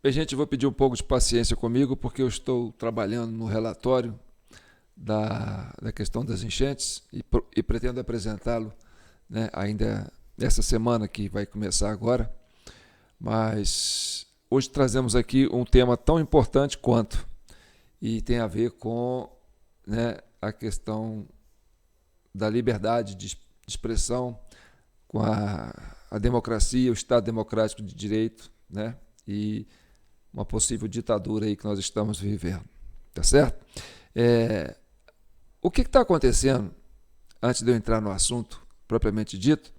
Gente, vou pedir um pouco de paciência comigo, porque eu estou trabalhando no relatório da questão das enchentes e pretendo apresentá-lo, né, ainda essa semana que vai começar agora. Mas hoje trazemos aqui um tema tão importante quanto, e tem a ver com, né, a questão da liberdade de expressão, com a democracia, o Estado democrático de direito, né, e uma possível ditadura aí que nós estamos vivendo, tá certo? O que está acontecendo, antes de eu entrar no assunto propriamente dito,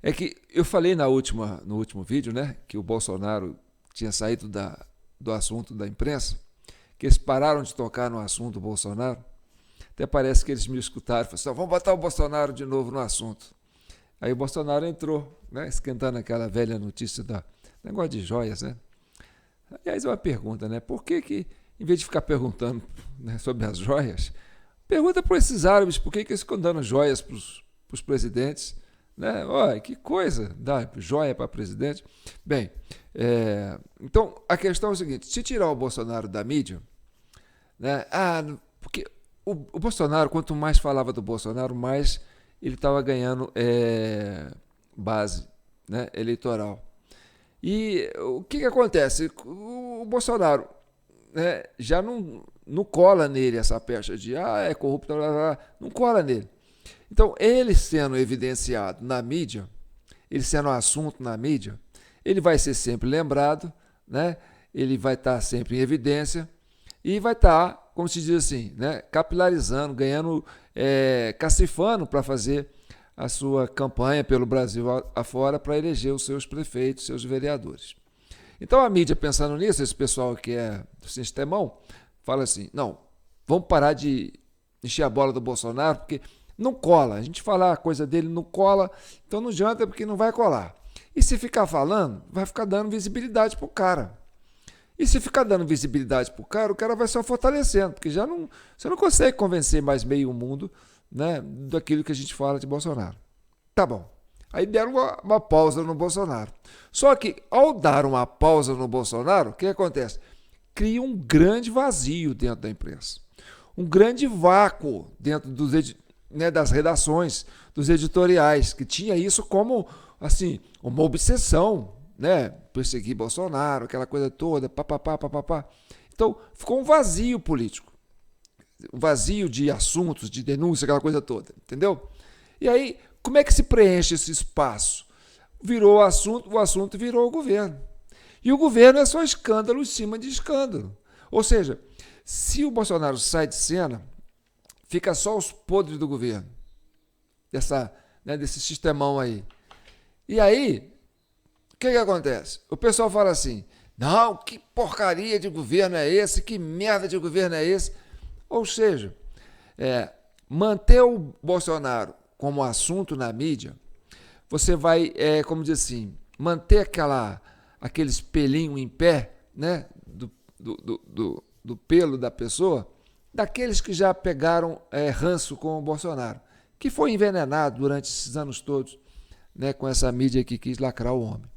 é que eu falei no último vídeo, né, que o Bolsonaro tinha saído do assunto da imprensa, que eles pararam de tocar no assunto do Bolsonaro. Até parece que eles me escutaram e falaram assim: vamos botar o Bolsonaro de novo no assunto. Aí o Bolsonaro entrou, né, esquentando aquela velha notícia do negócio de joias, né? Aliás, é uma pergunta, né? Por que em vez de ficar perguntando, né, sobre as joias, pergunta para esses árabes por que eles ficam dando joias para os presidentes, né? Olha, que coisa, dá joia para presidente. Bem, então a questão é o seguinte: se tirar o Bolsonaro da mídia, né? Porque o Bolsonaro, quanto mais falava do Bolsonaro, mais ele estava ganhando base, né, eleitoral. E o que acontece? O Bolsonaro, né, já não cola nele essa pecha de é corrupto, blá, blá, blá, não cola nele. Então, ele sendo evidenciado na mídia, ele sendo um assunto na mídia, ele vai ser sempre lembrado, né? Ele vai estar sempre em evidência e vai estar, como se diz assim, né, capilarizando, ganhando, cacifando para fazer a sua campanha pelo Brasil afora para eleger os seus prefeitos, seus vereadores. Então a mídia, pensando nisso, esse pessoal que é do sistemão, fala assim: não, vamos parar de encher a bola do Bolsonaro, porque não cola. A gente falar a coisa dele não cola, então não adianta, porque não vai colar. E se ficar falando, vai ficar dando visibilidade pro cara. E se ficar dando visibilidade pro cara, o cara vai só fortalecendo, porque você não consegue convencer mais meio mundo, né, daquilo que a gente fala de Bolsonaro. Tá bom. Aí deram uma pausa no Bolsonaro. Só que, ao dar uma pausa no Bolsonaro, o que acontece? Cria um grande vazio dentro da imprensa. Um grande vácuo dentro das redações, dos editoriais, que tinha isso como, assim, uma obsessão, né? Perseguir Bolsonaro, aquela coisa toda, papapá, papapá. Então, ficou um vazio político. Um vazio de assuntos, de denúncia, aquela coisa toda, entendeu? E aí, como é que se preenche esse espaço? Virou o assunto virou o governo. E o governo é só escândalo em cima de escândalo. Ou seja, se o Bolsonaro sai de cena, fica só os podres do governo, desse sistemão aí. E aí, o que acontece? O pessoal fala assim: não, que porcaria de governo é esse? Que merda de governo é esse? Ou seja, manter o Bolsonaro como assunto na mídia, você vai, como diz assim, manter aquele espelhinho em pé, né, do pelo da pessoa, daqueles que já pegaram ranço com o Bolsonaro, que foi envenenado durante esses anos todos, né, com essa mídia que quis lacrar o homem.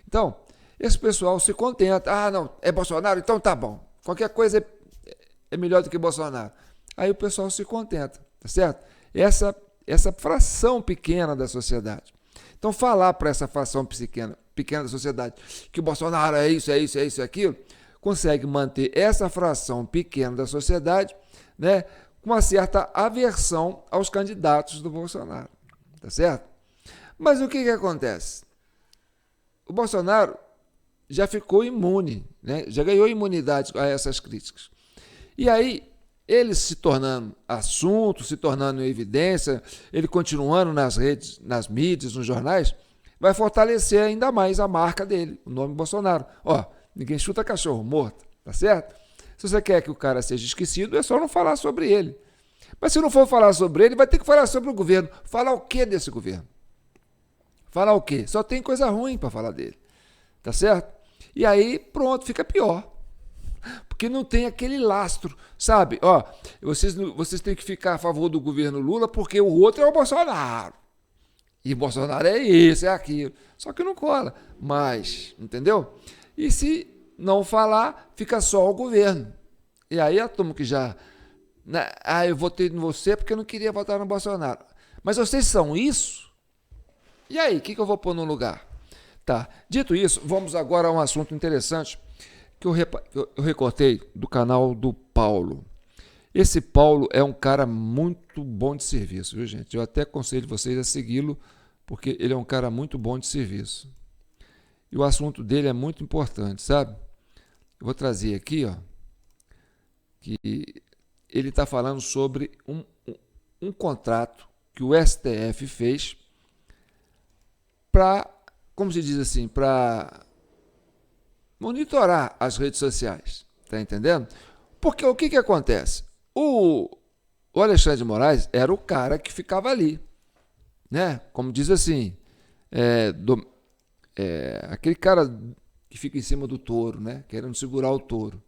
Então, esse pessoal se contenta: não, é Bolsonaro, então tá bom, qualquer coisa é melhor do que Bolsonaro. Aí o pessoal se contenta, tá certo? Essa fração pequena da sociedade. Então, falar para essa fração pequena da sociedade que o Bolsonaro é isso, aquilo, consegue manter essa fração pequena da sociedade, né, com uma certa aversão aos candidatos do Bolsonaro, tá certo? Mas o que acontece? O Bolsonaro já ficou imune, né, já ganhou imunidade a essas críticas. E aí, ele se tornando assunto, se tornando evidência, ele continuando nas redes, nas mídias, nos jornais, vai fortalecer ainda mais a marca dele, o nome Bolsonaro. Ninguém chuta cachorro morto, tá certo? Se você quer que o cara seja esquecido, é só não falar sobre ele. Mas se não for falar sobre ele, vai ter que falar sobre o governo. Falar o que desse governo? Falar o quê? Só tem coisa ruim para falar dele, tá certo? E aí, pronto, fica pior. Porque não tem aquele lastro, sabe? Vocês têm que ficar a favor do governo Lula porque o outro é o Bolsonaro. E Bolsonaro é isso, é aquilo. Só que não cola mais, entendeu? E se não falar, fica só o governo. E aí a turma que já... Né, eu votei em você porque eu não queria votar no Bolsonaro. Mas vocês são isso? E aí, o que eu vou pôr no lugar? Tá. Dito isso, vamos agora a um assunto interessante que eu recortei do canal do Paulo. Esse Paulo é um cara muito bom de serviço, viu, gente? Eu até aconselho vocês a segui-lo, porque ele é um cara muito bom de serviço. E o assunto dele é muito importante, sabe? Eu vou trazer aqui, ó, que ele está falando sobre um contrato que o STF fez para, como se diz assim, para monitorar as redes sociais. Tá entendendo? Porque o que acontece? O Alexandre de Moraes era o cara que ficava ali, né? Como diz assim, aquele cara que fica em cima do touro, né? Querendo segurar o touro.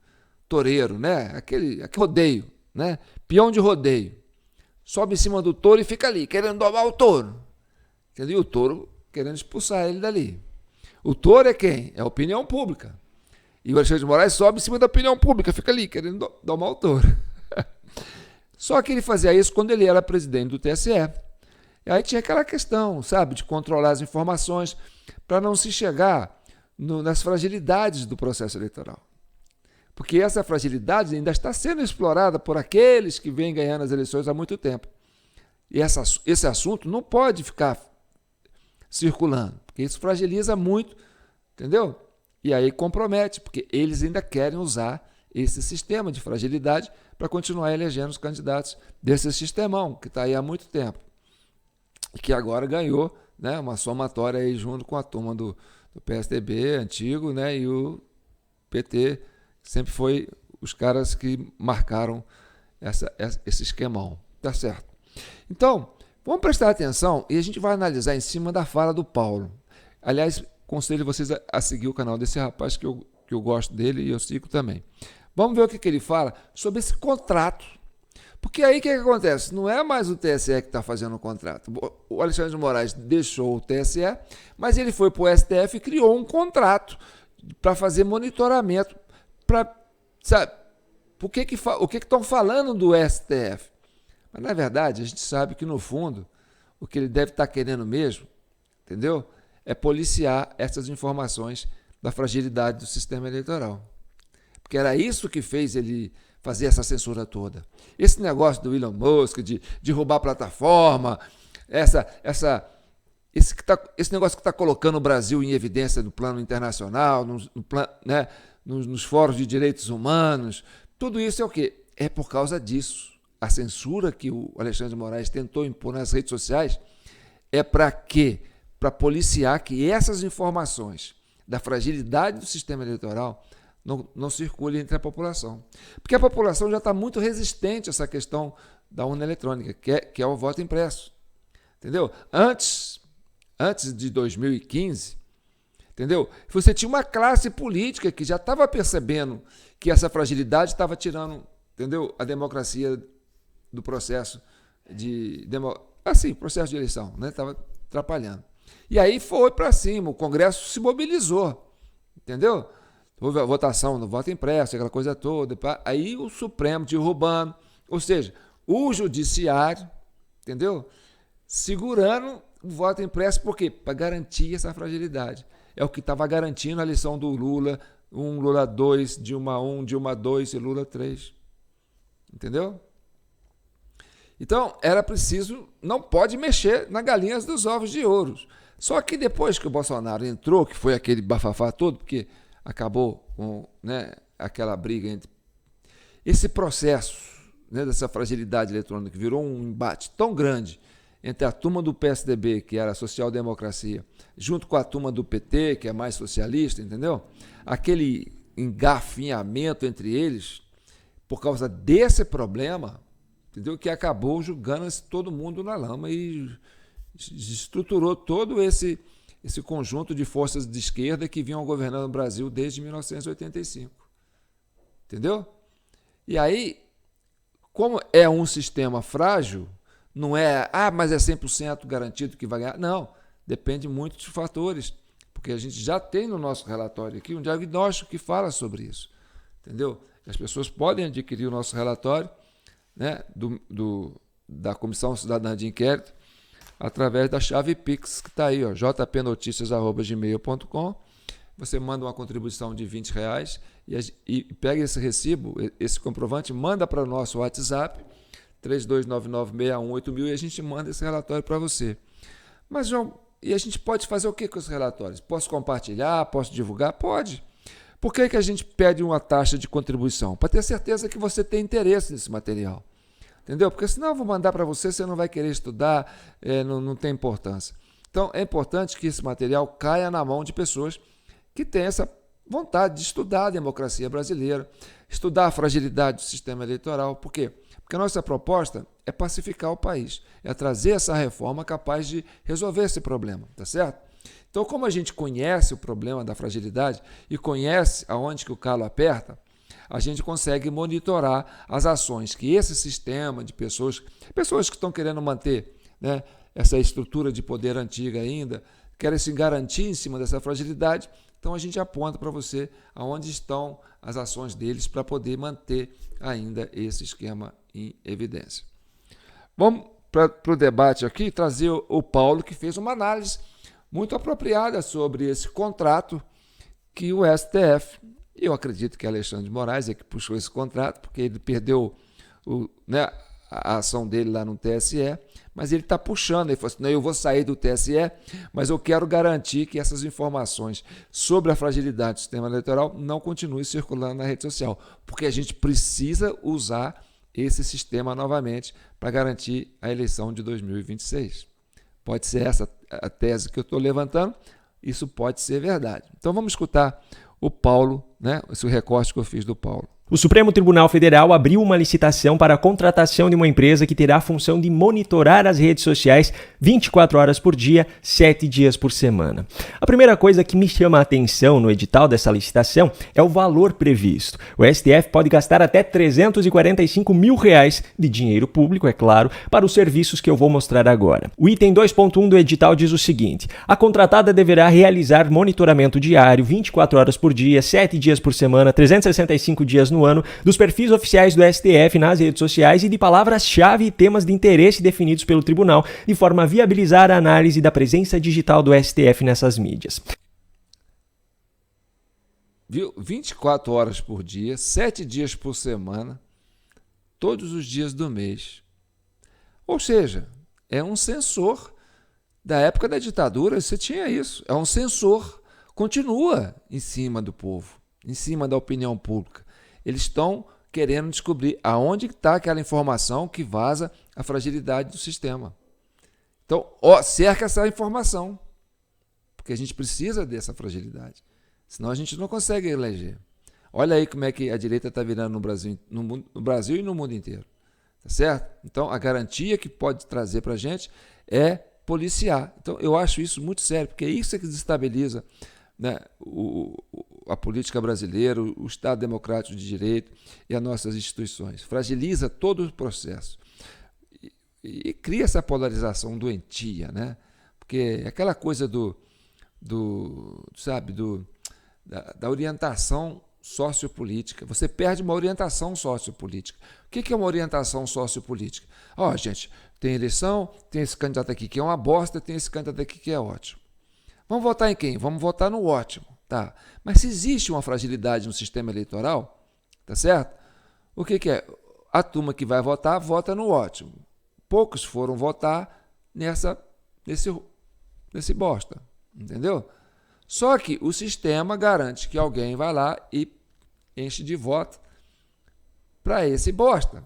Toureiro, né? Aquele rodeio, né? Peão de rodeio. Sobe em cima do touro e fica ali, querendo domar o touro. Entendeu? E o touro querendo expulsar ele dali. O touro é quem? É a opinião pública. E o Alexandre de Moraes sobe em cima da opinião pública, fica ali, querendo domar o touro. Só que ele fazia isso quando ele era presidente do TSE. E aí tinha aquela questão, sabe, de controlar as informações para não se chegar nas fragilidades do processo eleitoral. Porque essa fragilidade ainda está sendo explorada por aqueles que vêm ganhando as eleições há muito tempo. E esse assunto não pode ficar circulando, porque isso fragiliza muito, entendeu? E aí compromete, porque eles ainda querem usar esse sistema de fragilidade para continuar elegendo os candidatos desse sistemão, que está aí há muito tempo. E que agora ganhou, né, uma somatória aí junto com a turma do PSDB antigo, né, e o PT sempre foi os caras que marcaram esse esquemão. Tá certo? Então, vamos prestar atenção e a gente vai analisar em cima da fala do Paulo. Aliás, aconselho vocês a seguir o canal desse rapaz que eu gosto dele e eu sigo também. Vamos ver o que ele fala sobre esse contrato. Porque aí o que acontece? Não é mais o TSE que está fazendo o contrato. O Alexandre de Moraes deixou o TSE, mas ele foi para o STF e criou um contrato para fazer monitoramento. Sabe, o que estão falando do STF? Mas, na verdade, a gente sabe que, no fundo, o que ele deve estar querendo mesmo, entendeu? É policiar essas informações da fragilidade do sistema eleitoral. Porque era isso que fez ele fazer essa censura toda. Esse negócio do Elon Musk, de roubar a plataforma, esse negócio que está colocando o Brasil em evidência no plano internacional, nos fóruns de direitos humanos, tudo isso é o quê? É por causa disso. A censura que o Alexandre de Moraes tentou impor nas redes sociais é para quê? Para policiar que essas informações da fragilidade do sistema eleitoral não circulem entre a população. Porque a população já está muito resistente a essa questão da urna eletrônica, que é o voto impresso. Entendeu? Antes de 2015, entendeu? Você tinha uma classe política que já estava percebendo que essa fragilidade estava tirando, entendeu, a democracia do processo processo de eleição, né? Estava atrapalhando. E aí foi para cima, o Congresso se mobilizou, entendeu? Houve a votação no voto impresso, aquela coisa toda. Aí o Supremo derrubando, ou seja, o Judiciário, entendeu? Segurando o voto impresso, por quê? Para garantir essa fragilidade. É o que estava garantindo a eleição do Lula 1, Lula 2, Dilma 1, Dilma 2 e Lula 3. Entendeu? Então, era preciso, não pode mexer na galinha dos ovos de ouro. Só que depois que o Bolsonaro entrou, que foi aquele bafafá todo, porque acabou com, né, aquela briga entre... Esse processo, né, dessa fragilidade eletrônica virou um embate tão grande entre a turma do PSDB, que era a social-democracia, junto com a turma do PT, que é mais socialista, entendeu? Aquele engafinhamento entre eles, por causa desse problema, entendeu? Que acabou jogando todo mundo na lama e estruturou todo esse conjunto de forças de esquerda que vinham governando o Brasil desde 1985. Entendeu? E aí, como é um sistema frágil, não é, mas é 100% garantido que vai ganhar. Não, depende muito de fatores. porque a gente já tem no nosso relatório aqui um diagnóstico que fala sobre isso, entendeu? As pessoas podem adquirir o nosso relatório, né, da Comissão Cidadã de Inquérito através da chave Pix, que está aí, ó, jpnoticias@gmail.com. Você manda uma contribuição de R$20 e pega esse recibo, esse comprovante, manda para o nosso WhatsApp, 3299618000, e a gente manda esse relatório para você. Mas, João, e a gente pode fazer o que com os relatórios? Posso compartilhar? Posso divulgar? Pode. Por que a gente pede uma taxa de contribuição? Para ter certeza que você tem interesse nesse material. Entendeu? Porque senão eu vou mandar para você, você não vai querer estudar, não tem importância. Então, é importante que esse material caia na mão de pessoas que têm essa vontade de estudar a democracia brasileira, estudar a fragilidade do sistema eleitoral. Por quê? Porque a nossa proposta é pacificar o país, é trazer essa reforma capaz de resolver esse problema, tá certo? Então, como a gente conhece o problema da fragilidade e conhece aonde que o calo aperta, a gente consegue monitorar as ações que esse sistema de pessoas que estão querendo manter, né, essa estrutura de poder antiga ainda, querem se garantir em cima dessa fragilidade. Então, a gente aponta para você aonde estão as ações deles para poder manter ainda esse esquema em evidência. Vamos para o debate aqui, trazer o Paulo, que fez uma análise muito apropriada sobre esse contrato que o STF, eu acredito que Alexandre de Moraes é que puxou esse contrato, porque ele perdeu a ação dele lá no TSE, mas ele está puxando, ele falou assim, não, eu vou sair do TSE, mas eu quero garantir que essas informações sobre a fragilidade do sistema eleitoral não continuem circulando na rede social, porque a gente precisa usar esse sistema novamente para garantir a eleição de 2026. Pode ser essa a tese que eu estou levantando, isso pode ser verdade. Então vamos escutar o Paulo, né, esse recorte que eu fiz do Paulo. O Supremo Tribunal Federal abriu uma licitação para a contratação de uma empresa que terá a função de monitorar as redes sociais 24 horas por dia, 7 dias por semana. A primeira coisa que me chama a atenção no edital dessa licitação é o valor previsto. O STF pode gastar até R$345 mil de dinheiro público, é claro, para os serviços que eu vou mostrar agora. O item 2.1 do edital diz o seguinte: a contratada deverá realizar monitoramento diário, 24 horas por dia, 7 dias por semana, 365 dias no ano, dos perfis oficiais do STF nas redes sociais e de palavras-chave e temas de interesse definidos pelo tribunal, de forma a viabilizar a análise da presença digital do STF nessas mídias. Viu? 24 horas por dia, 7 dias por semana, todos os dias do mês. Ou seja, é um sensor da época da ditadura, você tinha isso. É um sensor, continua em cima do povo, em cima da opinião pública. Eles estão querendo descobrir aonde está aquela informação que vaza a fragilidade do sistema. Então, cerca essa informação, porque a gente precisa dessa fragilidade. Senão a gente não consegue eleger. Olha aí como é que a direita está virando no Brasil e no mundo inteiro. Tá certo? Então, a garantia que pode trazer para a gente é policiar. Então, eu acho isso muito sério, porque é isso que desestabiliza, né, a política brasileira, o Estado democrático de direito e as nossas instituições. Fragiliza todo o processo e cria essa polarização doentia, né? Porque é aquela coisa da orientação sociopolítica. Você perde uma orientação sociopolítica. O que é uma orientação sociopolítica? Gente, tem eleição, tem esse candidato aqui que é uma bosta, tem esse candidato aqui que é ótimo. Vamos votar em quem? Vamos votar no ótimo. Tá. Mas se existe uma fragilidade no sistema eleitoral, tá certo? O que é? A turma que vai votar, vota no ótimo. Poucos foram votar nesse bosta, entendeu? Só que o sistema garante que alguém vai lá e enche de voto para esse bosta.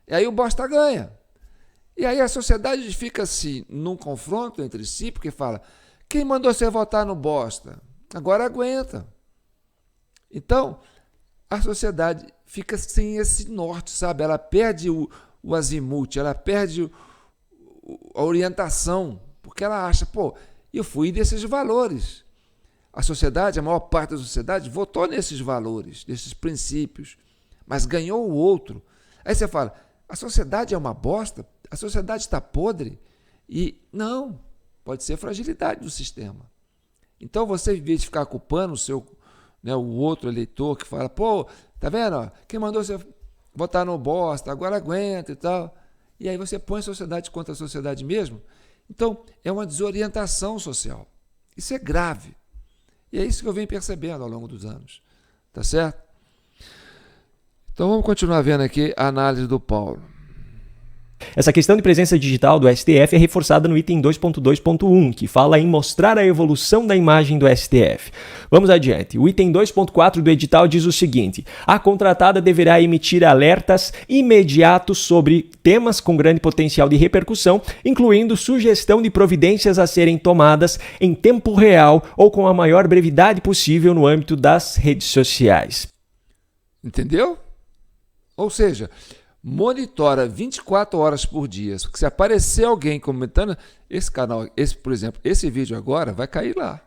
E aí o bosta ganha. E aí a sociedade fica assim, num confronto entre si, porque fala, quem mandou você votar no bosta? Agora aguenta. Então, a sociedade fica sem esse norte, sabe? Ela perde o azimuth, ela perde a orientação, porque ela acha, eu fui desses valores. A sociedade, a maior parte da sociedade, votou nesses valores, nesses princípios, mas ganhou o outro. Aí você fala, a sociedade é uma bosta? A sociedade está podre? E não, pode ser fragilidade do sistema. Então você, em vez de ficar culpando o outro eleitor que fala, pô, tá vendo? Ó, quem mandou você votar no bosta, agora aguenta e tal. E aí você põe a sociedade contra a sociedade mesmo. Então, é uma desorientação social. Isso é grave. E é isso que eu venho percebendo ao longo dos anos. Tá certo? Então vamos continuar vendo aqui a análise do Paulo. Essa questão de presença digital do STF é reforçada no item 2.2.1, que fala em mostrar a evolução da imagem do STF. Vamos adiante. O item 2.4 do edital diz o seguinte: a contratada deverá emitir alertas imediatos sobre temas com grande potencial de repercussão, incluindo sugestão de providências a serem tomadas em tempo real ou com a maior brevidade possível no âmbito das redes sociais. Entendeu? Ou seja, monitora 24 horas por dia. Se aparecer alguém comentando, esse canal, por exemplo, esse vídeo agora vai cair lá.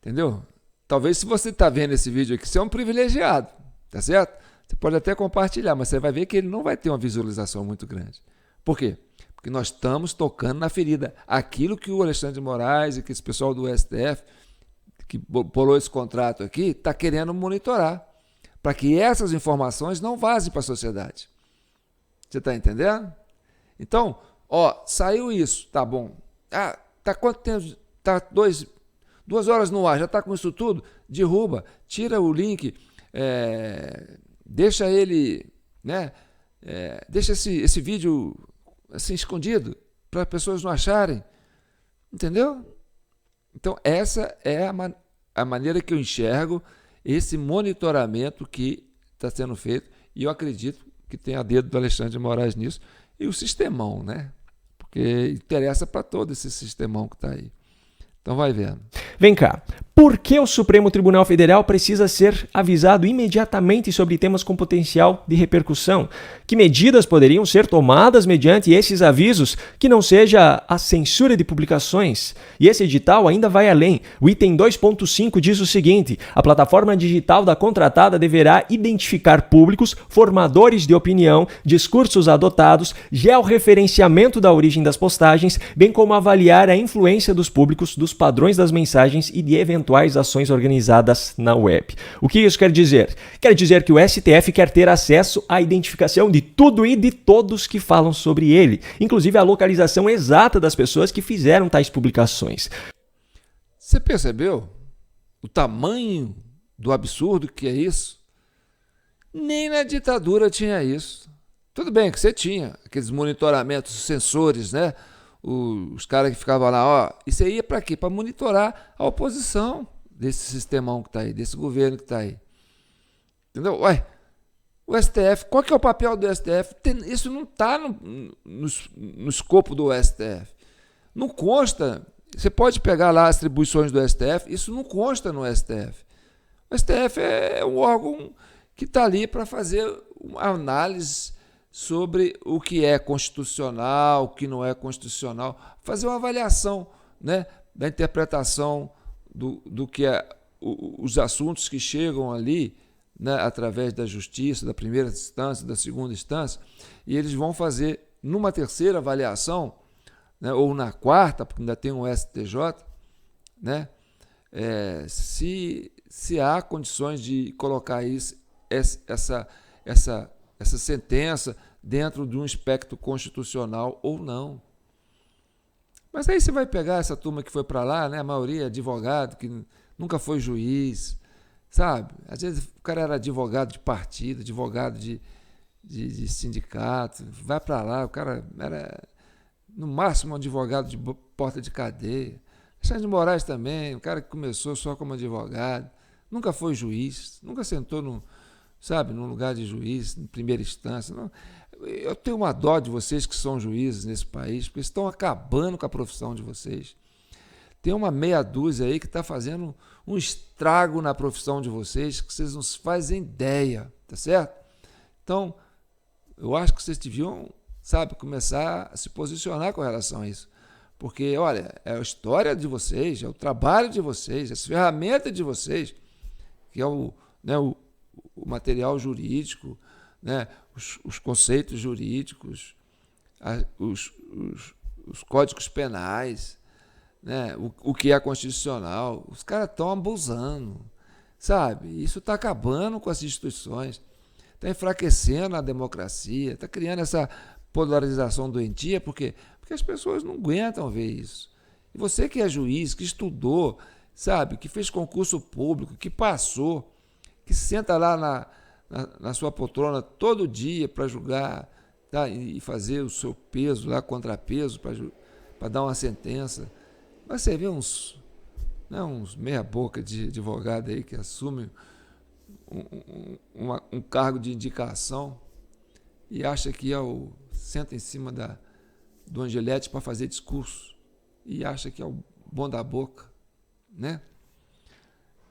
Entendeu? Talvez se você está vendo esse vídeo aqui, você é um privilegiado, tá certo? Você pode até compartilhar, mas você vai ver que ele não vai ter uma visualização muito grande. Por quê? Porque nós estamos tocando na ferida. Aquilo que o Alexandre de Moraes e que esse pessoal do STF, que bolou esse contrato aqui, está querendo monitorar, para que essas informações não vazem para a sociedade. Você está entendendo? Então, saiu isso, tá bom. Tá quanto tempo? Tá 2 horas no ar, já está com isso tudo? Derruba, tira o link, deixa ele, né? Deixa esse vídeo assim escondido, para as pessoas não acharem. Entendeu? Então, essa é a maneira que eu enxergo esse monitoramento que está sendo feito, e eu acredito que tem a dedo do Alexandre de Moraes nisso, e o sistemão, né? Porque interessa para todo esse sistemão que está aí. Então vai vendo. Vem cá, por que o Supremo Tribunal Federal precisa ser avisado imediatamente sobre temas com potencial de repercussão? Que medidas poderiam ser tomadas mediante esses avisos que não seja a censura de publicações? E esse edital ainda vai além. O item 2.5 diz o seguinte: a plataforma digital da contratada deverá identificar públicos, formadores de opinião, discursos adotados, georreferenciamento da origem das postagens, bem como avaliar a influência dos públicos, dos padrões das mensagens e de eventuais ações organizadas na web. O que isso quer dizer? Quer dizer que o STF quer ter acesso à identificação de tudo e de todos que falam sobre ele, inclusive a localização exata das pessoas que fizeram tais publicações. Você percebeu o tamanho do absurdo que é isso? Nem na ditadura tinha isso. Tudo bem que você tinha aqueles monitoramentos, sensores, né? Os caras que ficavam lá, isso aí é para quê? Para monitorar a oposição desse sistemão que está aí, desse governo que está aí. Entendeu? O STF, qual que é o papel do STF? Isso não está no escopo do STF. Não consta. Você pode pegar lá as atribuições do STF, isso não consta no STF. O STF é um órgão que está ali para fazer uma análise sobre o que é constitucional, o que não é constitucional, fazer uma avaliação, né, da interpretação do que é os assuntos que chegam ali, né, através da justiça, da primeira instância, da segunda instância, e eles vão fazer numa terceira avaliação, né, ou na quarta, porque ainda tem um STJ, né, se há condições de colocar essa sentença dentro de um espectro constitucional ou não. Mas aí você vai pegar essa turma que foi para lá, né? A maioria é advogado, que nunca foi juiz, sabe? Às vezes o cara era advogado de partido, advogado de sindicato, vai para lá, o cara era no máximo um advogado de porta de cadeia. Alexandre de Moraes também, o cara que começou só como advogado, nunca foi juiz, nunca sentou num lugar de juiz, em primeira instância. Não. Eu tenho uma dó de vocês que são juízes nesse país, porque estão acabando com a profissão de vocês. Tem uma meia dúzia aí que está fazendo um estrago na profissão de vocês que vocês não fazem ideia, tá certo? Então, eu acho que vocês deviam, começar a se posicionar com relação a isso. Porque, olha, é a história de vocês, é o trabalho de vocês, é a ferramenta de vocês, que é o material jurídico, né, os conceitos jurídicos, os códigos penais, né, o que é constitucional. Os caras estão abusando, sabe? Isso está acabando com as instituições, está enfraquecendo a democracia, está criando essa polarização doentia, porque as pessoas não aguentam ver isso. E você que é juiz, que estudou, sabe, que fez concurso público, que passou, que senta lá na sua poltrona todo dia para julgar, tá, e fazer o seu peso lá, contrapeso, para dar uma sentença. Mas você vê uns meia boca de advogado aí que assume um cargo de indicação e acha que senta em cima do Angelete para fazer discurso e acha que é o bom da boca, né?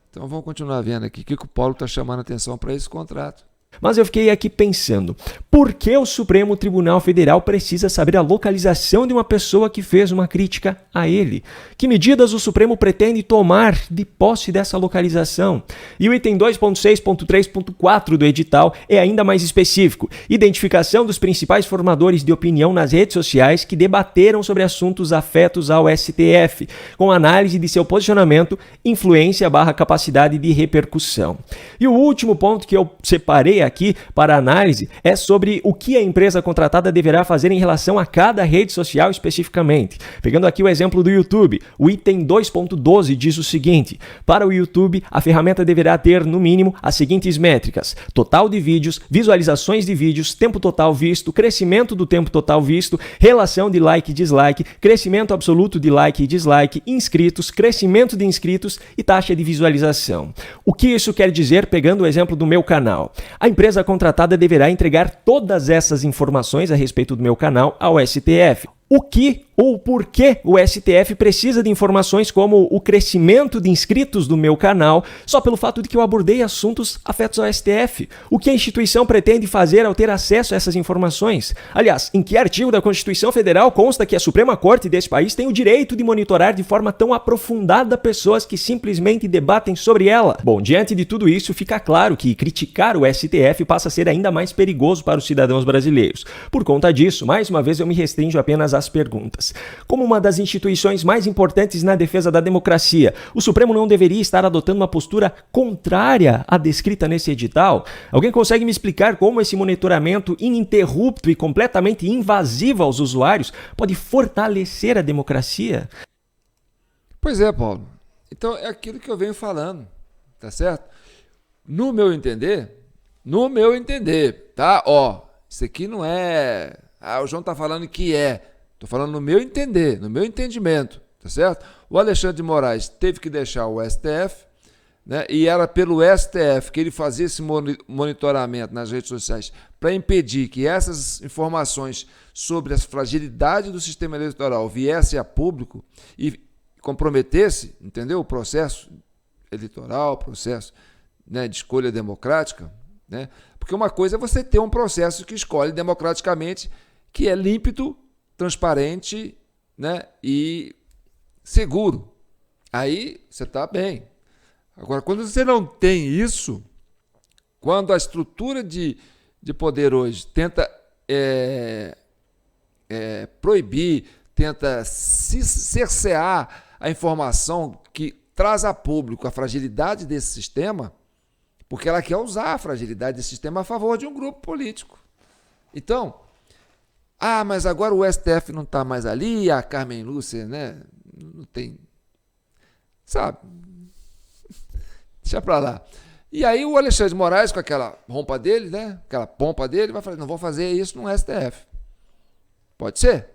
Então vamos continuar vendo aqui o que o Paulo está chamando a atenção para esse contrato. Mas eu fiquei aqui pensando, por que o Supremo Tribunal Federal precisa saber a localização de uma pessoa que fez uma crítica a ele? Que medidas o Supremo pretende tomar de posse dessa localização? E o item 2.6.3.4 do edital é ainda mais específico. Identificação dos principais formadores de opinião nas redes sociais que debateram sobre assuntos afetos ao STF, com análise de seu posicionamento, influência / capacidade de repercussão. E o último ponto que eu separei aqui para análise é sobre o que a empresa contratada deverá fazer em relação a cada rede social especificamente. Pegando aqui o exemplo do YouTube, o item 2.12 diz o seguinte: para o YouTube, a ferramenta deverá ter, no mínimo, as seguintes métricas: total de vídeos, visualizações de vídeos, tempo total visto, crescimento do tempo total visto, relação de like e dislike, crescimento absoluto de like e dislike, inscritos, crescimento de inscritos e taxa de visualização. O que isso quer dizer, pegando o exemplo do meu canal? A empresa contratada deverá entregar todas essas informações a respeito do meu canal ao STF. O que ou por que o STF precisa de informações como o crescimento de inscritos do meu canal só pelo fato de que eu abordei assuntos afetos ao STF? O que a instituição pretende fazer ao ter acesso a essas informações? Aliás, em que artigo da Constituição Federal consta que a Suprema Corte desse país tem o direito de monitorar de forma tão aprofundada pessoas que simplesmente debatem sobre ela? Bom, diante de tudo isso, fica claro que criticar o STF passa a ser ainda mais perigoso para os cidadãos brasileiros. Por conta disso, mais uma vez eu me restringo apenas às perguntas. Como uma das instituições mais importantes na defesa da democracia, o Supremo não deveria estar adotando uma postura contrária à descrita nesse edital? Alguém consegue me explicar como esse monitoramento ininterrupto e completamente invasivo aos usuários pode fortalecer a democracia? Pois é, Paulo. Então é aquilo que eu venho falando, tá certo? No meu entender, tá? Isso aqui não é... o João tá falando que é... Estou falando no meu entender, no meu entendimento, tá certo? O Alexandre de Moraes teve que deixar o STF, né? E era pelo STF que ele fazia esse monitoramento nas redes sociais para impedir que essas informações sobre as fragilidades do sistema eleitoral viessem a público e comprometesse, entendeu? O processo eleitoral, o processo, né, de escolha democrática, né? Porque uma coisa é você ter um processo que escolhe democraticamente, que é límpido, transparente, né, e seguro. Aí você está bem. Agora, quando você não tem isso, quando a estrutura de poder hoje tenta proibir, tenta cercear a informação que traz a público a fragilidade desse sistema, porque ela quer usar a fragilidade desse sistema a favor de um grupo político. Então, mas agora o STF não está mais ali, a Carmen Lúcia, né, não tem, sabe, deixa para lá. E aí o Alexandre de Moraes, com aquela pompa dele, né, aquela pompa dele, vai falar, não vou fazer isso no STF. Pode ser,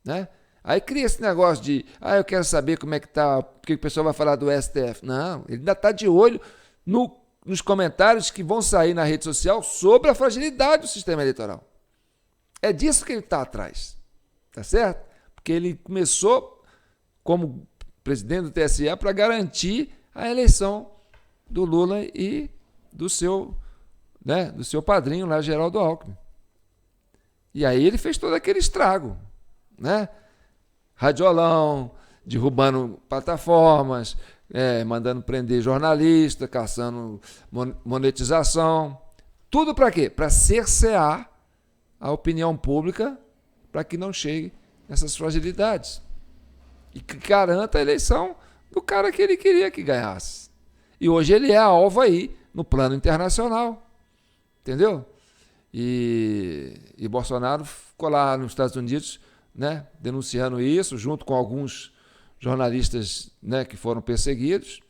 né? Aí cria esse negócio de, eu quero saber como é que está, o que o pessoal vai falar do STF. Não, ele ainda está de olho nos comentários que vão sair na rede social sobre a fragilidade do sistema eleitoral. É disso que ele está atrás, tá certo? Porque ele começou como presidente do TSE para garantir a eleição do Lula e do seu padrinho lá, Geraldo Alckmin. E aí ele fez todo aquele estrago, né? Radiolão, derrubando plataformas, mandando prender jornalista, caçando monetização. Tudo para quê? Para cercear a opinião pública para que não chegue essas fragilidades. e que garanta a eleição do cara que ele queria que ganhasse. E hoje ele é alvo aí no plano internacional, entendeu? E Bolsonaro ficou lá nos Estados Unidos, né, denunciando isso, junto com alguns jornalistas, né, que foram perseguidos.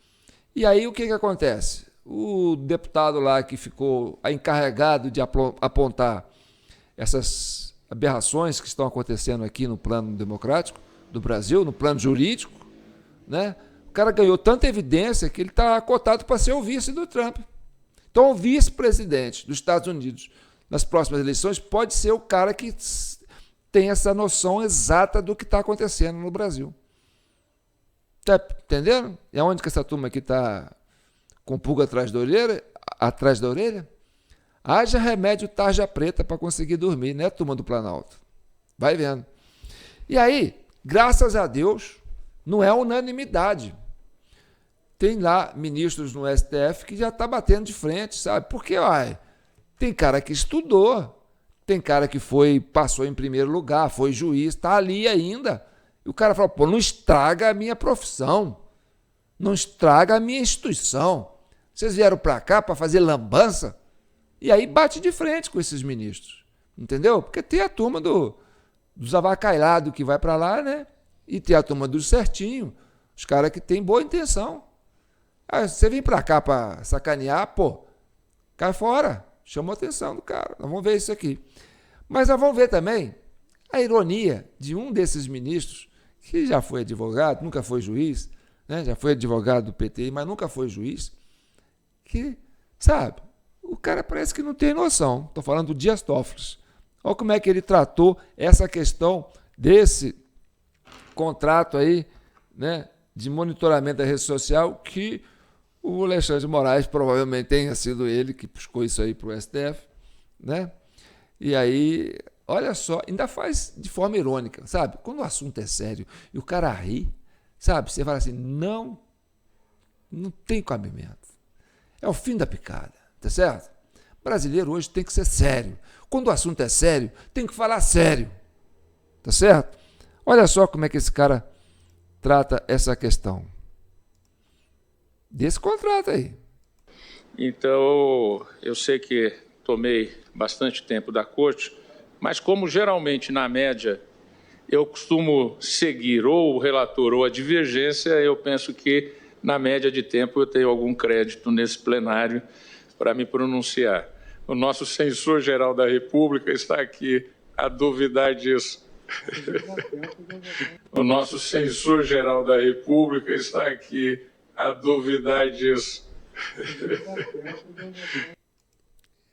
E aí o que acontece? O deputado lá que ficou encarregado de apontar essas aberrações que estão acontecendo aqui no plano democrático do Brasil, no plano jurídico, né? O cara ganhou tanta evidência que ele está cotado para ser o vice do Trump. Então, o vice-presidente dos Estados Unidos nas próximas eleições pode ser o cara que tem essa noção exata do que está acontecendo no Brasil. Tá entendendo? E aonde que essa turma aqui está com pulga atrás da orelha? Haja remédio tarja preta para conseguir dormir, né, turma do Planalto? Vai vendo. E aí, graças a Deus, não é unanimidade. Tem lá ministros no STF que já está batendo de frente, sabe? Porque, tem cara que estudou, tem cara que passou em primeiro lugar, foi juiz, está ali ainda. E o cara fala, pô, não estraga a minha profissão, não estraga a minha instituição. Vocês vieram para cá para fazer lambança? E aí bate de frente com esses ministros, entendeu? Porque tem a turma dos avacalhados que vai para lá, né? E tem a turma dos certinhos, os caras que têm boa intenção. Você vem para cá para sacanear, pô, cai fora, chamou a atenção do cara. Nós vamos ver isso aqui. Mas nós vamos ver também a ironia de um desses ministros, que já foi advogado, nunca foi juiz, né? Já foi advogado do PT, mas nunca foi juiz, que, sabe, o cara parece que não tem noção. Estou falando do Dias Toffoli. Olha como é que ele tratou essa questão desse contrato aí, né, de monitoramento da rede social, que o Alexandre de Moraes provavelmente tenha sido ele que buscou isso aí para o STF, né? E aí, olha só, ainda faz de forma irônica, sabe? Quando o assunto é sério e o cara ri, sabe? Você fala assim, não tem cabimento. É o fim da picada, tá certo? Brasileiro hoje tem que ser sério. Quando o assunto é sério, tem que falar sério, tá certo? Olha só como é que esse cara trata essa questão desse contrato aí. Então, eu sei que tomei bastante tempo da corte, mas como geralmente, na média, eu costumo seguir ou o relator ou a divergência, eu penso que, na média de tempo, eu tenho algum crédito nesse plenário para me pronunciar. O nosso censor-geral da República está aqui a duvidar disso. O nosso censor-geral da República está aqui a duvidar disso.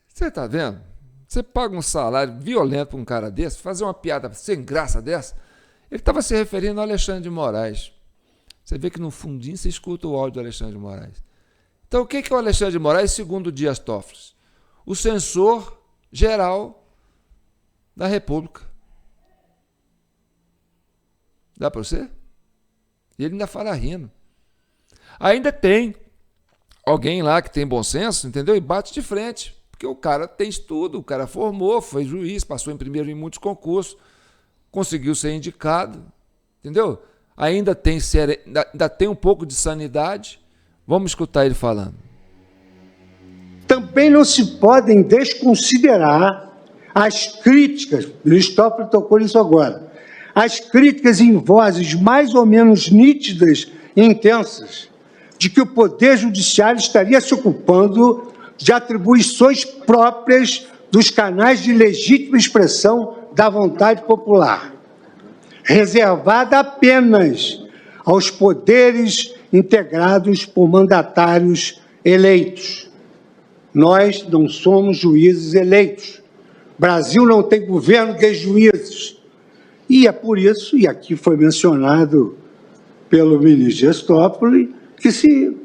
Você está vendo? Você paga um salário violento para um cara desse, fazer uma piada sem graça dessa, ele estava se referindo ao Alexandre de Moraes. Você vê que no fundinho você escuta o áudio do Alexandre de Moraes. Então, o que é o Alexandre de Moraes, segundo o Dias Toffoli? O censor-geral da República. Dá para você? E ele ainda fala rindo. Ainda tem alguém lá que tem bom senso, entendeu? E bate de frente. Porque o cara tem estudo, o cara formou, foi juiz, passou em primeiro em muitos concursos, conseguiu ser indicado, entendeu? Ainda tem um pouco de sanidade. Vamos escutar ele falando. Também não se podem desconsiderar as críticas, o Luiz Toffoli tocou nisso agora, as críticas em vozes mais ou menos nítidas e intensas de que o Poder Judiciário estaria se ocupando de atribuições próprias dos canais de legítima expressão da vontade popular, reservada apenas aos poderes integrados por mandatários eleitos. Nós não somos juízes eleitos. O Brasil não tem governo de juízes. E é por isso, e aqui foi mencionado pelo ministro Dias Toffoli, que se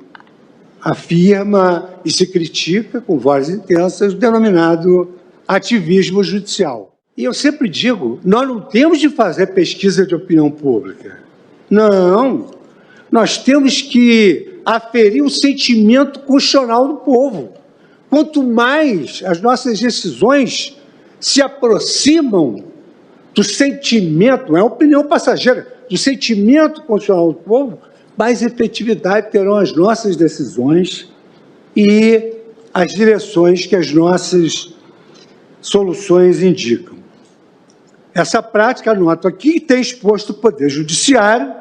afirma e se critica com vozes intensas o denominado ativismo judicial. E eu sempre digo, nós não temos de fazer pesquisa de opinião pública. Não, nós temos que aferir o sentimento constitucional do povo. Quanto mais as nossas decisões se aproximam do sentimento, não é opinião passageira, do sentimento constitucional do povo, mais efetividade terão as nossas decisões e as direções que as nossas soluções indicam. Essa prática, anoto aqui, tem exposto o Poder Judiciário,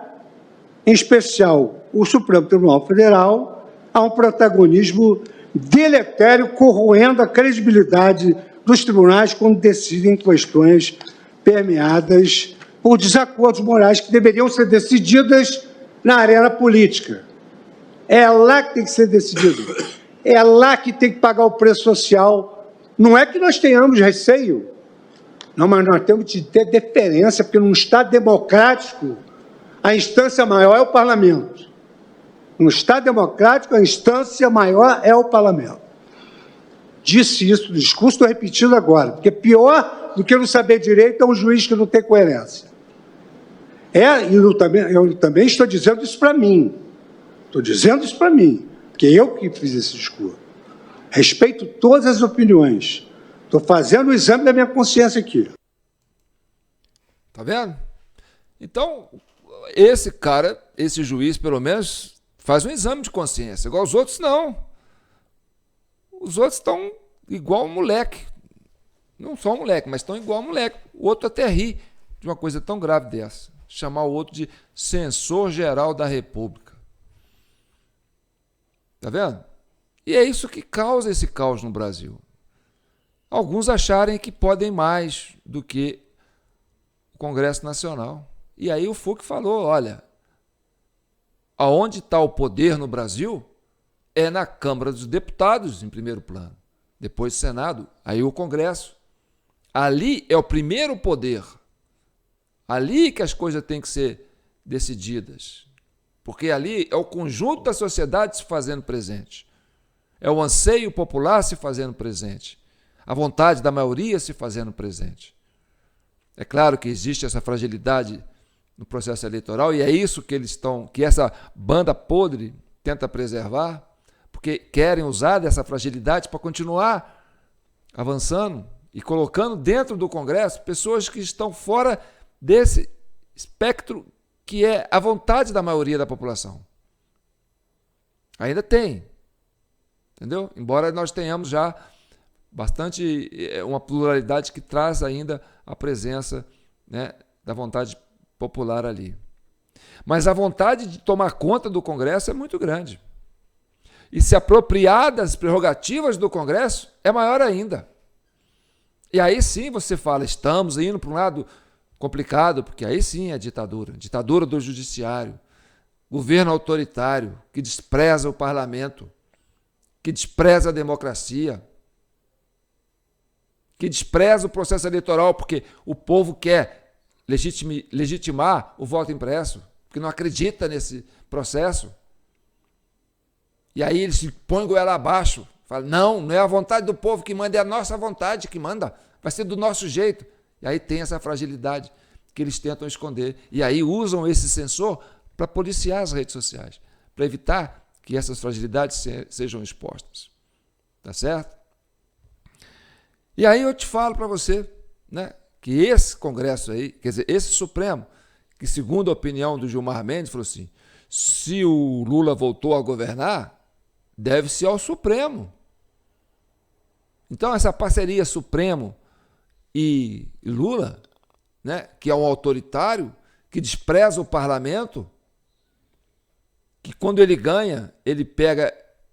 em especial o Supremo Tribunal Federal, a um protagonismo deletério, corroendo a credibilidade dos tribunais quando decidem questões permeadas por desacordos morais que deveriam ser decididas na arena política. É lá que tem que ser decidido. É lá que tem que pagar o preço social. Não é que nós tenhamos receio, não, mas nós temos de ter deferência, porque num Estado democrático, a instância maior é o parlamento. Num Estado democrático, a instância maior é o parlamento. Disse isso no discurso, estou repetindo agora, porque pior do que não saber direito é um juiz que não tem coerência. E eu também estou dizendo isso para mim. Estou dizendo isso para mim, porque eu que fiz esse discurso. Respeito todas as opiniões. Estou fazendo o exame da minha consciência aqui. Tá vendo? Então, esse cara, esse juiz, pelo menos, faz um exame de consciência. Igual os outros, não. Os outros estão igual um moleque. Não só um moleque, mas estão igual um moleque. O outro até ri de uma coisa tão grave dessa. Chamar o outro de censor-geral da República. Tá vendo? E é isso que causa esse caos no Brasil. Alguns acharem que podem mais do que o Congresso Nacional. E aí o Fouque falou, olha, aonde está o poder no Brasil é na Câmara dos Deputados, em primeiro plano. Depois o Senado, aí o Congresso. Ali é o primeiro poder. Ali que as coisas têm que ser decididas. Porque ali é o conjunto da sociedade se fazendo presente. É o anseio popular se fazendo presente. A vontade da maioria se fazendo presente. É claro que existe essa fragilidade no processo eleitoral e é isso que essa banda podre tenta preservar, porque querem usar dessa fragilidade para continuar avançando e colocando dentro do Congresso pessoas que estão fora desse espectro que é a vontade da maioria da população. Ainda tem, entendeu? Embora nós tenhamos já bastante uma pluralidade que traz ainda a presença, né, da vontade popular ali. Mas a vontade de tomar conta do Congresso é muito grande. E se apropriar das prerrogativas do Congresso é maior ainda. E aí sim você fala, estamos indo para um lado complicado, porque aí sim é ditadura do judiciário, governo autoritário que despreza o parlamento, que despreza a democracia, que despreza o processo eleitoral, porque o povo quer legitimar o voto impresso, porque não acredita nesse processo. E aí eles se põem goela abaixo, falam, não é a vontade do povo que manda, é a nossa vontade que manda, vai ser do nosso jeito. E aí tem essa fragilidade que eles tentam esconder. E aí usam esse censor para policiar as redes sociais, para evitar que essas fragilidades sejam expostas. Tá certo? E aí eu te falo para você, né, que esse Congresso aí, quer dizer, esse Supremo, que segundo a opinião do Gilmar Mendes, falou assim, se o Lula voltou a governar, deve-se ao Supremo. Então essa parceria Supremo e Lula, né, que é um autoritário, que despreza o parlamento, que quando ele ganha, ele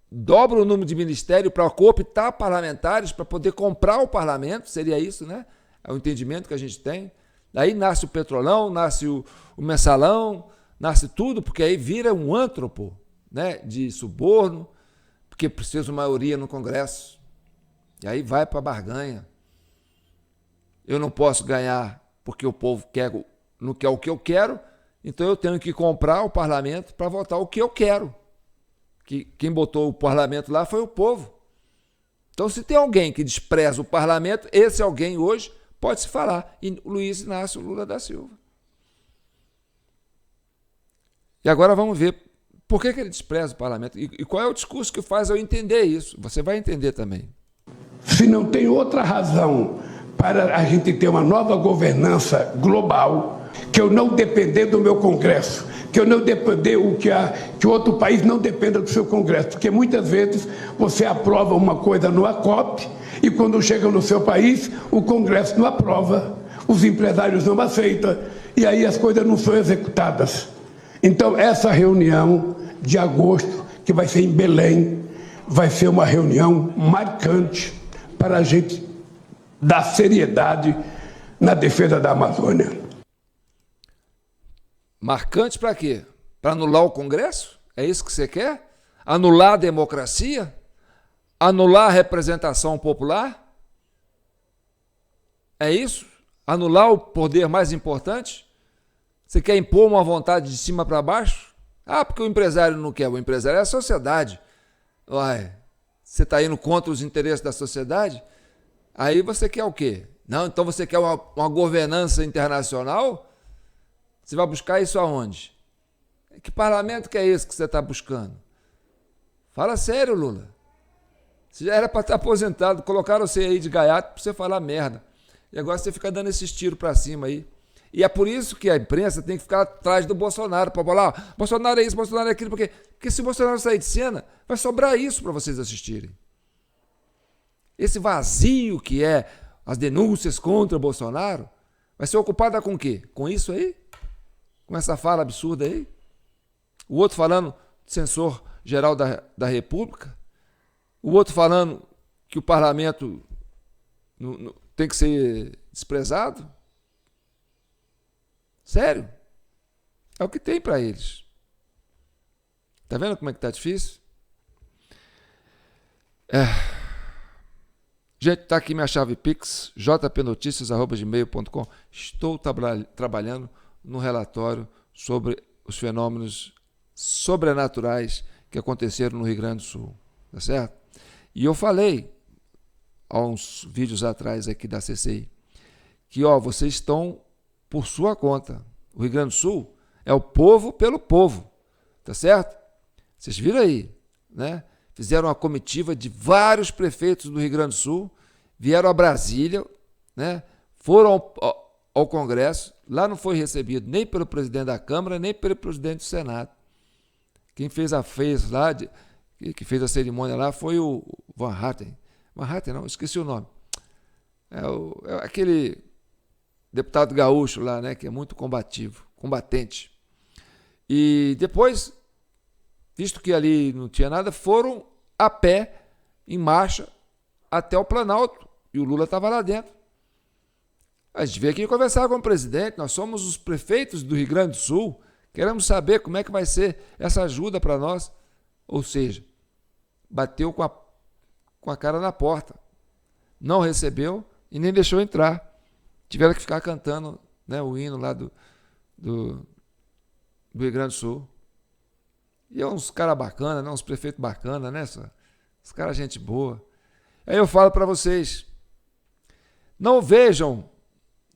dobra o número de ministérios para cooptar parlamentares para poder comprar o parlamento, seria isso, né? É o entendimento que a gente tem. Daí nasce o Petrolão, nasce o Mensalão, nasce tudo, porque aí vira um antro, né, de suborno, porque precisa de maioria no Congresso. E aí vai para a barganha. Eu não posso ganhar porque o povo não quer o que eu quero, então eu tenho que comprar o parlamento para votar o que eu quero. Que quem botou o parlamento lá foi o povo. Então, se tem alguém que despreza o parlamento, esse alguém hoje pode se falar em Luiz Inácio Lula da Silva. E agora vamos ver por que ele despreza o parlamento e qual é o discurso que faz eu entender isso. Você vai entender também. Se não tem outra razão para a gente ter uma nova governança global que eu não depender do meu Congresso, que eu não depender que outro país não dependa do seu Congresso, porque muitas vezes você aprova uma coisa no ACOP e quando chega no seu país o Congresso não aprova, os empresários não aceitam e aí as coisas não são executadas. Então essa reunião de agosto, que vai ser em Belém, vai ser uma reunião marcante para a gente dar seriedade na defesa da Amazônia. Marcante para quê? Para anular o Congresso? É isso que você quer? Anular a democracia? Anular a representação popular? É isso? Anular o poder mais importante? Você quer impor uma vontade de cima para baixo? Ah, porque o empresário não quer. O empresário é a sociedade. Uai, você está indo contra os interesses da sociedade? Aí você quer o quê? Não, então você quer uma governança internacional? Você vai buscar isso aonde? Que parlamento que é esse que você está buscando? Fala sério, Lula. Você já era para estar aposentado, colocaram você aí de gaiato para você falar merda. E agora você fica dando esses tiros para cima aí. E é por isso que a imprensa tem que ficar atrás do Bolsonaro, para falar, Bolsonaro é isso, Bolsonaro é aquilo, porque se o Bolsonaro sair de cena, vai sobrar isso para vocês assistirem. Esse vazio que é as denúncias contra o Bolsonaro, vai ser ocupada com o quê? Com isso aí? Com essa fala absurda aí? O outro falando censor geral da República? O outro falando que o parlamento tem que ser desprezado? Sério? É o que tem para eles. Tá vendo como é que tá difícil? Gente, tá aqui minha chave Pix, jpnoticias@gmail.com. Estou trabalhando no relatório sobre os fenômenos sobrenaturais que aconteceram no Rio Grande do Sul, tá certo? E eu falei há uns vídeos atrás aqui da CCI que, vocês estão por sua conta. O Rio Grande do Sul é o povo pelo povo, tá certo? Vocês viram aí, né? Fizeram uma comitiva de vários prefeitos do Rio Grande do Sul, vieram a Brasília, né? Foram ao Congresso, lá não foi recebido nem pelo presidente da Câmara, nem pelo presidente do Senado. Quem fez a cerimônia lá foi o Van Hatten. Van Hatten não, esqueci o nome. É aquele deputado gaúcho lá, né, que é muito combatente. E depois, visto que ali não tinha nada, foram a pé, em marcha, até o Planalto. E o Lula estava lá dentro. A gente veio aqui conversar com o presidente, nós somos os prefeitos do Rio Grande do Sul, queremos saber como é que vai ser essa ajuda para nós. Ou seja, bateu com a cara na porta. Não recebeu e nem deixou entrar. Tiveram que ficar cantando, né, o hino lá do Rio Grande do Sul. E é uns caras bacanas, né, uns prefeitos bacanas, né? Os caras gente boa. Aí eu falo para vocês, não vejam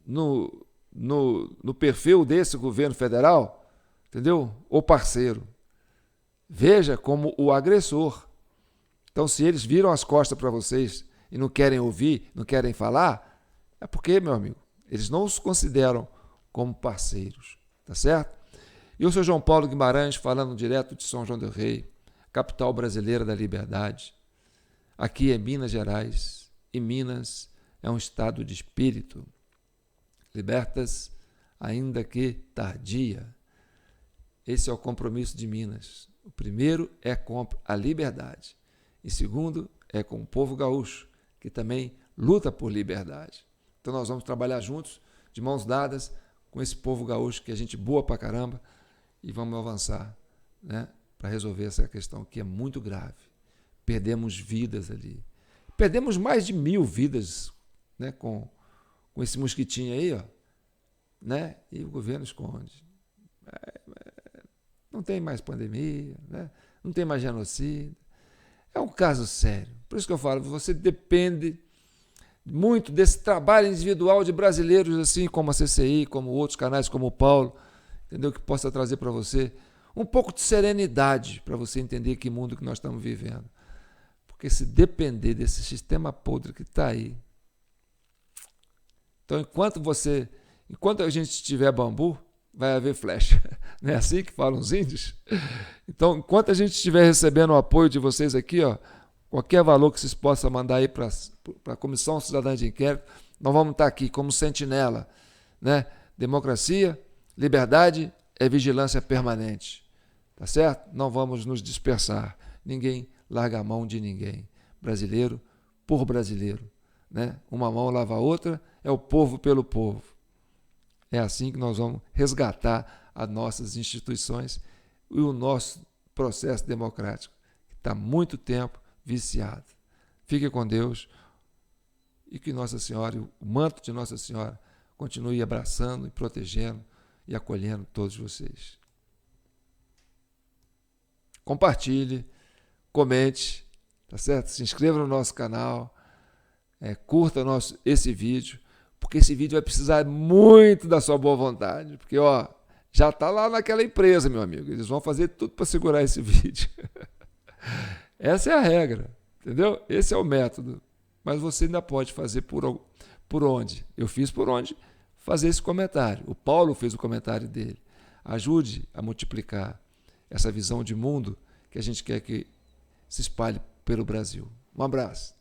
no perfil desse governo federal, entendeu? O parceiro. Veja como o agressor. Então, se eles viram as costas para vocês e não querem ouvir, não querem falar, é porque, meu amigo, eles não os consideram como parceiros, tá certo? E eu sou João Paulo Guimarães, falando direto de São João del Rei, capital brasileira da liberdade. Aqui é Minas Gerais, e Minas é um estado de espírito. Libertas, ainda que tardia. Esse é o compromisso de Minas. O primeiro é com a liberdade. E segundo é com o povo gaúcho, que também luta por liberdade. Então nós vamos trabalhar juntos, de mãos dadas, com esse povo gaúcho, que é gente boa pra caramba, e vamos avançar, né, para resolver essa questão que é muito grave. Perdemos vidas ali. Perdemos mais de 1000 vidas, né, com esse mosquitinho aí, né, e o governo esconde. Não tem mais pandemia, né, não tem mais genocídio. É um caso sério. Por isso que eu falo, você depende muito desse trabalho individual de brasileiros, assim como a CCI, como outros canais, como o Paulo, entendeu? Que possa trazer para você um pouco de serenidade para você entender que mundo que nós estamos vivendo. Porque se depender desse sistema podre que está aí, então enquanto a gente tiver bambu, vai haver flecha. Não é assim que falam os índios? Então, enquanto a gente estiver recebendo o apoio de vocês aqui, ó, qualquer valor que vocês possam mandar aí para a Comissão Cidadã de Inquérito, nós vamos estar aqui como sentinela, né? Democracia, liberdade é vigilância permanente, tá certo? Não vamos nos dispersar, ninguém larga a mão de ninguém, brasileiro por brasileiro, né? Uma mão lava a outra, é o povo pelo povo. É assim que nós vamos resgatar as nossas instituições e o nosso processo democrático, que está há muito tempo viciado. Fique com Deus e que Nossa Senhora, o manto de Nossa Senhora, continue abraçando e protegendo e acolhendo todos vocês. Compartilhe, comente, tá certo? Se inscreva no nosso canal, curta esse vídeo, porque esse vídeo vai precisar muito da sua boa vontade, porque ó, já está lá naquela empresa, meu amigo, eles vão fazer tudo para segurar esse vídeo. Essa é a regra, entendeu? Esse é o método, mas você ainda pode fazer por onde? Eu fiz por onde? Fazer esse comentário. O Paulo fez o comentário dele. Ajude a multiplicar essa visão de mundo que a gente quer que se espalhe pelo Brasil. Um abraço.